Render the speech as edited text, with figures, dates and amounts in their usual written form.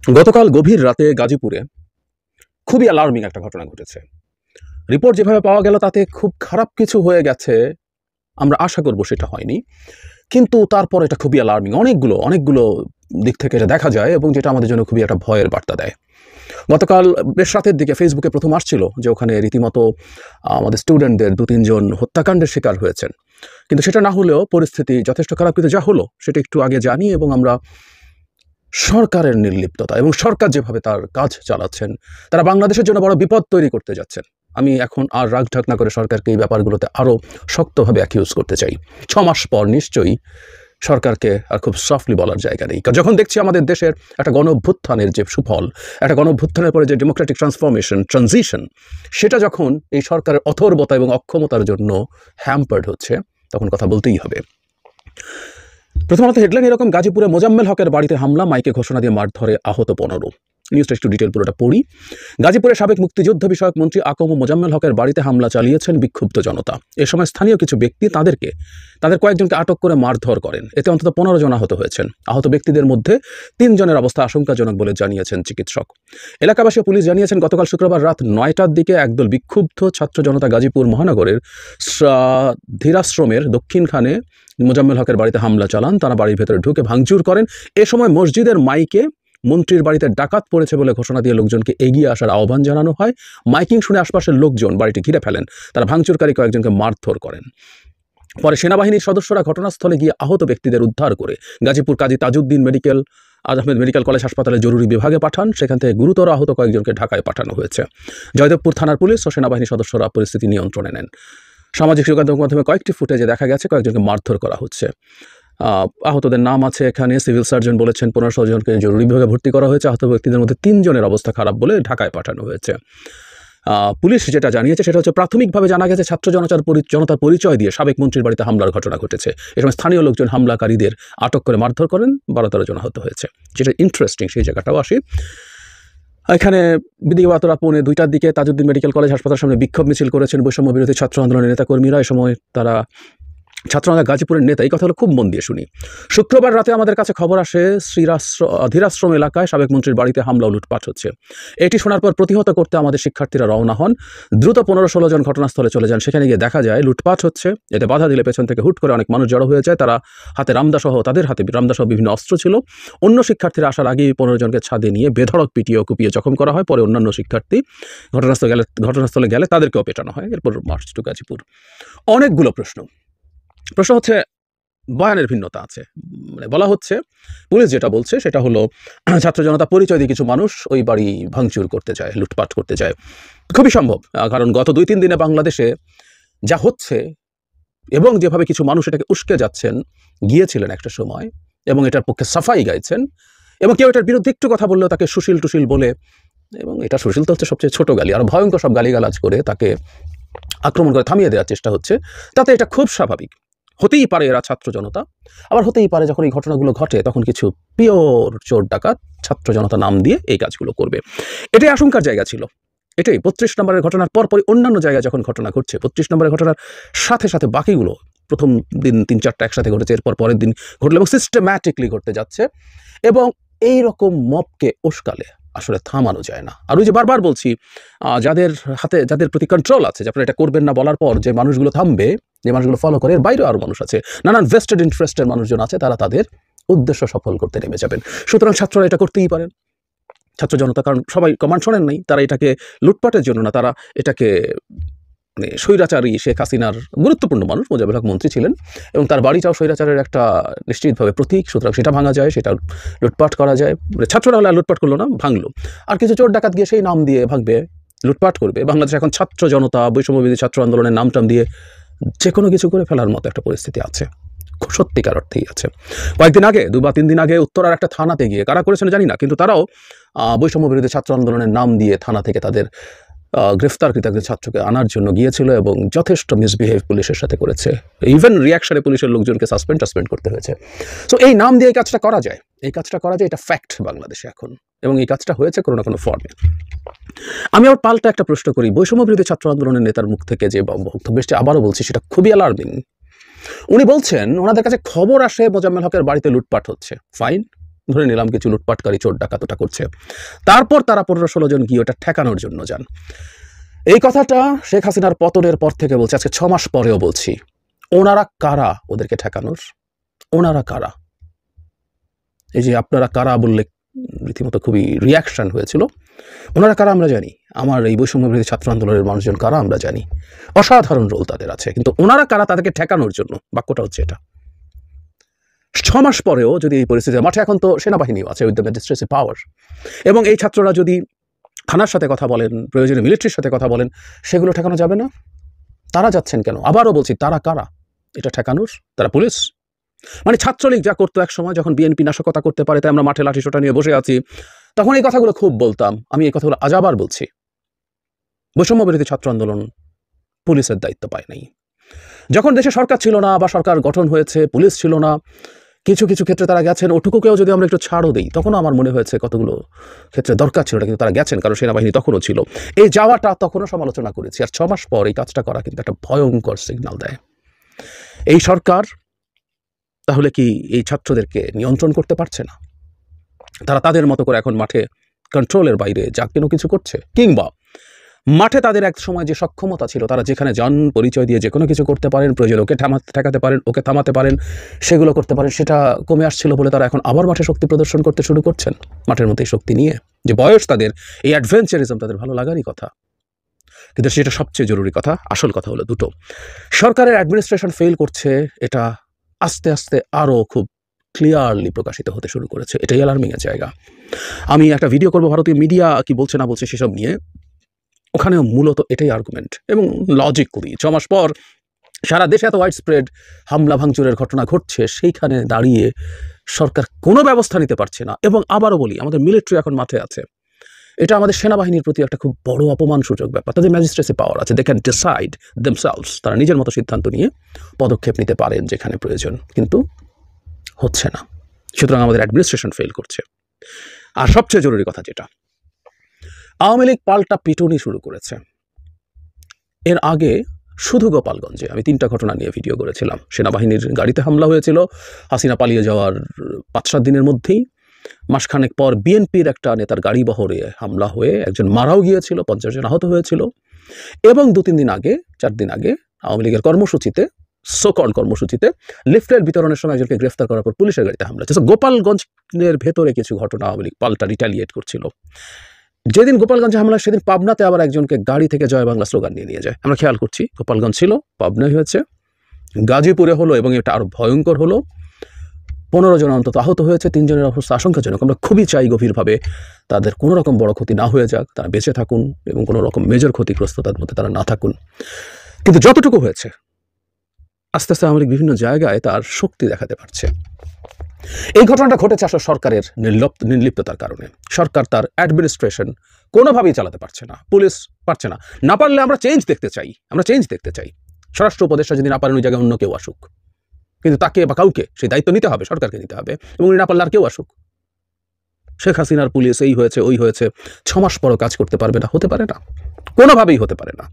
গতকাল গভীর রাতে গাজীপুরে খুবই অ্যালার্মিং একটা ঘটনা ঘটেছে। রিপোর্ট যেভাবে পাওয়া গেল তাতে খুব খারাপ কিছু হয়ে গেছে, আমরা আশা করব সেটা হয়নি, কিন্তু তারপর এটা খুবই অ্যালার্মিং। অনেকগুলো দিক থেকে এটা দেখা যায় এবং যেটা আমাদের জন্য খুবই একটা ভয়ের বার্তা দেয়। গতকাল বেশ রাতের দিকে ফেসবুকে প্রথম আসছিল যে ওখানে রীতিমতো আমাদের স্টুডেন্টদের 2-3 জন হত্যাকাণ্ডের শিকার হয়েছেন, কিন্তু সেটা না হলেও পরিস্থিতি যথেষ্ট খারাপ। কিন্তু যা হলো সেটা একটু আগে জানি এবং আমরা সরকারের নির্লিপ্ততা এবং সরকার যেভাবে তার কাজ চালাচ্ছেন, তারা বাংলাদেশের জন্য বড় বিপদ তৈরি করতে যাচ্ছেন। আমি এখন আর রাগ ঢাক না করে সরকারকে এই ব্যাপারগুলোতে আরও শক্তভাবে অ্যাকিউজ করতে চাই। 6 মাস পর নিশ্চয়ই সরকারকে আর খুব সফটলি বলার জায়গা নেই। কারণ যখন দেখছি আমাদের দেশের একটা গণ অভ্যুত্থানের যে সুফল, একটা গণ অভ্যুত্থানের পরে যে ডেমোক্রেটিক ট্রানজিশন, সেটা যখন এই সরকারের অথর্বতা এবং অক্ষমতার জন্য হ্যাম্পার্ড হচ্ছে, তখন কথা বলতেই হবে। প্রথমত হেডলাইন এরকম: গাজীপুরে মোজাম্মেল হকের বাড়িতে হামলা, মাইকে ঘোষণা দিয়ে মারধরে আহত 15। নিউজটা একটু ডিটেল পুরোটা পড়ি। গাজীপুরে সাবেক মুক্তিযুদ্ধ বিষয়ক মন্ত্রী আকম মোজাম্মেল হকের বাড়িতে হামলা চালিয়েছেন বিক্ষুব্ধ জনতা। এ সময় স্থানীয় কিছু ব্যক্তি তাদের কয়েকজনকে আটক করে মারধর করেন। এতে অন্তত 15 জন আহত হয়েছেন। আহত ব্যক্তিদের মধ্যে 3 জনের অবস্থা আশঙ্কাজনক বলে জানিয়েছেন চিকিৎসক। এলাকাবাসী ও পুলিশ জানিয়েছেন, গতকাল শুক্রবার রাত 9টার দিকে একদল বিক্ষুব্ধ ছাত্র জনতা গাজীপুর মহানগরের ধীরাশ্রমের দক্ষিণখানে মোজাম্মেল হকের বাড়িতে হামলা চালান। তারা বাড়ির ভেতরে ঢুকে ভাঙচুর করেন। এ সময় মসজিদের মাইকে মন্ত্রীর বাড়িতে ডাকাত পড়েছে বলে ঘোষণা দিয়ে লোকজনকে এগিয়ে আসার আহ্বান জানানো হয়। মাইকিং শুনে আশপাশের লোকজন বাড়িটি ঘিরে ফেলেন। তারা ভাঙচুরকারী কয়েকজনকে মারধর করেন। পরে সেনাবাহিনীর সদস্যরা ঘটনাস্থলে গিয়ে আহত ব্যক্তিদের উদ্ধার করে গাজীপুর কাজী তাজউদ্দিন আহমেদ মেডিকেল কলেজ হাসপাতালে জরুরি বিভাগে পাঠান। সেখান থেকে গুরুতর আহত কয়েকজনকে ঢাকায় পাঠানো হয়েছে। জয়দেবপুর থানার পুলিশ ও সেনাবাহিনী সদস্যরা পরিস্থিতি নিয়ন্ত্রণে নেন। সামাজিক যোগাযোগ মাধ্যমে কয়েকটি ফুটেজে দেখা গেছে কয়েকজনকে মারধর করা হচ্ছে। আহতদের নাম আছে এখানে। সিভিল সার্জন বলেছেন 15 জনকে জরুরি বিভাগে ভর্তি করা হয়েছে। আহত ব্যক্তিদের মধ্যে 3 জনের অবস্থা খারাপ বলে ঢাকায় পাঠানো হয়েছে। পুলিশ যেটা জানিয়েছে সেটা হচ্ছে, প্রাথমিকভাবে জানা গেছে ছাত্র জনতার পরিচয় দিয়ে সাবেক মন্ত্রীর বাড়িতে হামলার ঘটনা ঘটেছে। এ সময় স্থানীয় লোকজন হামলাকারীদের আটক করে মারধর করেন। 12-13 জন আহত হয়েছে। যেটা ইন্টারেস্টিং, সেই জায়গাটাও আসি। এখানে বিদিবাত রাত 2:45টার দিকে তাজউদ্দিন মেডিকেল কলেজ হাসপাতালের সামনে বিক্ষোভ মিছিল করেছেন বৈষম্য বিরোধী ছাত্র আন্দোলনের নেতাকর্মীরা। এই সময় তারা ছাত্ররা গাজীপুরের নেতা। এই কথাগুলো খুব মন দিয়ে শুনি। শুক্রবার রাতে আমাদের কাছে খবর আসে ধীরাশ্রম এলাকায় সাবেক মন্ত্রীর বাড়িতে হামলা ও লুটপাট হচ্ছে। এটি শোনার পর প্রতিহত করতে আমাদের শিক্ষার্থীরা রওনা হন। দ্রুত 15-16 জন ঘটনাস্থলে চলে যান। সেখানে গিয়ে দেখা যায় লুটপাট হচ্ছে। এতে বাধা দিলে পেছন থেকে হুট করে অনেক মানুষ জড়ো হয়ে যায়। তাদের হাতে রামদাসহ বিভিন্ন অস্ত্র ছিল। অন্য শিক্ষার্থীরা আসার আগেই 15 জনকে ছাদে নিয়ে বেধড়ক পিটিয়ে কুপিয়ে জখম করা হয়। পরে অন্যান্য শিক্ষার্থী ঘটনাস্থলে গেলে তাদেরকেও পেটানো হয়। এরপর মার্চ টু গাজীপুর। অনেকগুলো প্রশ্ন হচ্ছে, বয়ানের ভিন্নতা আছে। মানে বলা হচ্ছে, পুলিশ যেটা বলছে সেটা হলো, ছাত্র জনতা পরিচয় দিয়ে কিছু মানুষ ওই বাড়ি ভাঙচুর করতে যায়, লুটপাট করতে যায়। খুবই সম্ভব, কারণ গত 2-3 দিনে বাংলাদেশে যা হচ্ছে এবং যেভাবে কিছু মানুষ এটাকে উস্কে গিয়েছিলেন একটা সময় এবং এটার পক্ষে সাফাই গাইছেন, এবং কেউ এটার বিরুদ্ধে একটু কথা বললেও তাকে সুশীল টুশীল বলে, এবং এটা সুশীল তো হচ্ছে সবচেয়ে ছোট গালি, আর ভয়ঙ্কর সব গালিগালাজ করে তাকে আক্রমণ করে থামিয়ে দেওয়ার চেষ্টা হচ্ছে। তাতে এটা খুব স্বাভাবিক। হতেই পারে এরা ছাত্র জনতা, আবার হতেই পারে যখন এই ঘটনাগুলো ঘটে তখন কিছু পিওর চোর ডাকাত ছাত্র জনতা নাম দিয়ে এই কাজগুলো করবে। এটাই আশঙ্কার জায়গা ছিল। এটাই 32 নম্বরের ঘটনার পরপরই অন্যান্য জায়গায় যখন ঘটনা ঘটছে, 32 নম্বরের ঘটনার সাথে সাথে বাকিগুলো প্রথম দিন 3-4টা একসাথে ঘটেছে, এরপর পরের দিন ঘটলো এবং সিস্টেম্যাটিকলি ঘটতে যাচ্ছে। এবং এই রকম মবকে উস্কালে আসলে থামানো যায় না। আর ওই যে বারবার বলছি, যাদের প্রতি কন্ট্রোল আছে, যে আপনারা এটা করবেন না বলার পর যে মানুষগুলো থামবে, যে মানুষগুলো ফলো করে, এর বাইরেও আরও মানুষ আছে, নানান ভেস্টেড ইন্টারেস্টের মানুষজন আছে, তারা তাদের উদ্দেশ্য সফল করতে নেমে যাবেন। সুতরাং ছাত্ররা এটা করতেই পারেন, ছাত্র জনতা, কারণ সবাই কমান্ড শোনেন নাই। তারা এটাকে লুটপাটের জন্য না, তারা এটাকে মানে স্বৈরাচারী শেখ হাসিনার গুরুত্বপূর্ণ মানুষ মোজাম্মেল হক মন্ত্রী ছিলেন এবং তার বাড়িটাও স্বৈরাচারের একটা নিশ্চিতভাবে প্রতীক। সুতরাং সেটা ভাঙা যায়, সেটা লুটপাট করা যায়। ছাত্ররা হলে আর লুটপাট করলো না, ভাঙলো। আর কিছু চোর ডাকাত গিয়ে সেই নাম দিয়ে ভাঙবে, লুটপাট করবে। বাংলাদেশে এখন ছাত্র জনতা বৈষম্যবিরোধী ছাত্র আন্দোলনের নামটাম দিয়ে যে কোনো কিছু করে ফেলার মতো একটা পরিস্থিতি আছে, সত্যিকার অর্থেই আছে। কয়েকদিন আগে 2 বা 3 দিন আগে উত্তরার একটা থানাতে গিয়ে, কারা করেছেন জানি না, কিন্তু তারাও বৈষম্যবিরোধী ছাত্র আন্দোলনের নাম দিয়ে থানা থেকে তাদের গ্রেফতারকৃত একজন ছাত্রকে আনার জন্য গিয়েছিল এবং যথেষ্ট মিসবিহেভ পুলিশের সাথে করেছে। ইভেন রিয়াকশনে পুলিশের লোকজনকে সাসপেন্ড করতে হয়েছে। সো এই নাম দিয়ে এই কাজটা করা যায়, এটা ফ্যাক্ট বাংলাদেশে এখন, এবং এই কাজটা হয়েছে কোনো না কোনো ফর্মে। আমি আবার পাল্টা একটা প্রশ্ন করি, বৈষম্যবিরোধী ছাত্র আন্দোলনের নেতার মুখ থেকে যে বক্তব্যটি আবারও বলছি, সেটা খুবই অ্যালার্মিং। উনি বলছেন ওনাদের কাছে খবর আসে মোজাম্মেল হকের বাড়িতে লুটপাট হচ্ছে। ফাইন, ধরে নিলাম কিছু লুটপাটকারী চোর ডাকাতটা করছে, তারপর তারা 15-16 জন গিয়ে ওটা ঠেকানোর জন্য যান। এই কথাটা শেখ হাসিনার পতনের পর থেকে বলছে, আজকে 6 মাস পরেও বলছি। ওনারা কারা ওদেরকে ঠেকানোর? ওনারা কারা? এই যে আপনারা কারা বললে রীতিমতো খুবই রিয়াকশন হয়েছিল। ওনারা কারা আমরা জানি, আমার এই বৈষম্য বিরোধী ছাত্র আন্দোলনের মানুষজন কারা আমরা জানি, অসাধারণ রোল তাদের আছে। কিন্তু ওনারা কারা তাদেরকে ঠেকানোর জন্য? বাক্যটা হচ্ছে এটা। 6 মাস পরেও যদি এই পরিস্থিতি, মাঠে এখন তো সেনাবাহিনীও আছে উইথ দ্য ম্যাজিস্ট্রেসি পাওয়ার, এবং এই ছাত্ররা যদি থানার সাথে কথা বলেন, প্রয়োজনে মিলিটারির সাথে কথা বলেন, সেগুলো ঠেকানো যাবে না? তারা যাচ্ছেন কেন? আবারও বলছি, তারা কারা এটা ঠেকানোর? তারা পুলিশ? মানে ছাত্রলীগ যা করতো এক সময়, যখন বিএনপি নাশকতা করতে পারে তাই আমরা মাঠে লাঠিসোঁটা নিয়ে বসে আছি, তখন এই কথাগুলো খুব বলতাম। আমি এই কথাগুলো আজ আবার বলছি, বৈষম্য বিরোধী ছাত্র আন্দোলন পুলিশের দায়িত্ব পায় নাই। যখন দেশে সরকার ছিল না বা সরকার গঠন হয়েছে, পুলিশ ছিল না, কিছু কিছু ক্ষেত্রে তারা গেছেন, ওটুকুকেও যদি আমরা একটু ছাড়ও দিই, তখনও আমার মনে হয়েছে কতগুলো ক্ষেত্রে দরকার ছিল না, কিন্তু তারা গেছেন, কারণ সেনাবাহিনী তখনও ছিল। এই যাওয়াটা তখনও সমালোচনা করেছি। আর 6 মাস পর এই কাজটা করা কিন্তু একটা ভয়ঙ্কর সিগন্যাল দেয়। এই সরকার তাহলে কি এই ছাত্রদেরকে নিয়ন্ত্রণ করতে পারছে না? তারা তাদের মতো করে এখন মাঠে কন্ট্রোলের বাইরে যা কোনো কিছু করছে, কিংবা মাঠে তাদের এক সময় যে সক্ষমতা ছিল, তারা যেখানে যান পরিচয় দিয়ে যে কোনো কিছু করতে পারেন, প্রয়োজন ওকে ঠেকাতে পারেন, ওকে থামাতে পারেন, সেগুলো করতে পারেন, সেটা কমে আসছিল বলে তারা এখন আবার মাঠে শক্তি প্রদর্শন করতে শুরু করছেন। মাঠের মধ্যে শক্তি নিয়ে যে বয়স তাদের, এই অ্যাডভেঞ্চারিজম তাদের ভালো লাগারই কথা। কিন্তু সেটা সবচেয়ে জরুরি কথা, আসল কথা হলো দুটো। সরকারের অ্যাডমিনিস্ট্রেশন ফেল করছে, এটা আস্তে আস্তে আরও খুব ক্লিয়ারলি প্রকাশিত হতে শুরু করেছে। এটাই অ্যালার্মিংয়ের জায়গা। আমি একটা ভিডিও করবো ভারতীয় মিডিয়া কি বলছে না বলছে সেসব নিয়ে, ওখানেও মূলত এটাই আর্গুমেন্ট এবং লজিক্যালি 6 মাস পর সারা দেশে এত ওয়াইড স্প্রেড হামলা ভাঙচুরের ঘটনা ঘটছে, সেইখানে দাঁড়িয়ে সরকার কোনো ব্যবস্থা নিতে পারছে না। এবং আবারও বলি, আমাদের মিলিটারি এখন মাঠে আছে, এটা আমাদের সেনাবাহিনীর প্রতি একটা খুব বড় অপমানসূচক ব্যাপার। তাদের ম্যাজিস্ট্রেসি পাওয়ার আছে, দে ক্যান ডিসাইড দেমসেলভস, তারা নিজের মতো সিদ্ধান্ত নিয়ে পদক্ষেপ নিতে পারেন যেখানে প্রয়োজন, কিন্তু হচ্ছে না। সুতরাং আমাদের অ্যাডমিনিস্ট্রেশন ফেল করছে। আর সবচেয়ে জরুরি কথা যেটা, আওয়ামী লীগ পাল্টা পিটুনি শুরু করেছে। এর আগে শুধু গোপালগঞ্জে আমি 3টা ঘটনা নিয়ে ভিডিও করেছিলাম। সেনাবাহিনীর গাড়িতে হামলা হয়েছিল হাসিনা পালিয়ে যাওয়ার 5-7 দিনের মধ্যেই। মাসখানেক পর বিএনপির একটা নেতার গাড়ি বহরে হামলা হয়ে একজন মারাও গিয়েছিল, 50 জন আহত হয়েছিল। এবং 2-3 দিন আগে, 4 দিন আগে আওয়ামী লীগের কর্মসূচিতে, সোকল কর্মসূচিতে লিফলেট বিতরণের সময় একজনকে গ্রেফতার করার পর পুলিশের গাড়িতে হামলা হয়েছে। গোপালগঞ্জের ভেতরে কিছু ঘটনা আওয়ামী লীগ পাল্টা রিটালিয়েট করছিল। যেদিন গোপালগঞ্জে হামলা, সেদিন পাবনাতে আবার একজনকে গাড়ি থেকে জয় বাংলা স্লোগান নিয়ে যায়। আমরা খেয়াল করছি, গোপালগঞ্জ ছিল, পাবনায় হয়েছে, গাজীপুরে হলো, এবং এটা আরো ভয়ঙ্কর হলো। 15 জন অন্তত আহত হয়েছে, 3 জনের অবস্থা আশঙ্কাজনক। আমরা খুবই চাই গভীরভাবে তাদের কোনো রকম বড় ক্ষতি না হয়ে যাক, তারা বেঁচে থাকুন এবং কোনো রকম মেজর ক্ষতিগ্রস্ততার মধ্যে তারা না থাকুন। কিন্তু যতটুকু হয়েছে, আস্তে আস্তে আমাদের বিভিন্ন জায়গায় তার শক্তি দেখাতে পারছে। এই ঘটনাটা ঘটেছে আসলে সরকারের নির্লিপ্ততার কারণে। সরকার তার অ্যাডমিনিস্ট্রেশন কোনোভাবেই চালাতে পারছে না, পুলিশ পারছে না। না পারলে আমরা চেঞ্জ দেখতে চাই। স্বরাষ্ট্র উপদেষ্টা যদি না পারেন, ওই জায়গায় অন্য কেউ আসুক, কিন্তু তাকে বা কাউকে সেই দায়িত্ব নিতে হবে, সরকারকে নিতে হবে, এবং উনি না পারলে আর কেউ আসুক। শেখ হাসিনার পুলিশ এই হয়েছে ওই হয়েছে, 6 মাস পরও কাজ করতে পারবে না, হতে পারে না, কোনোভাবেই হতে পারে না।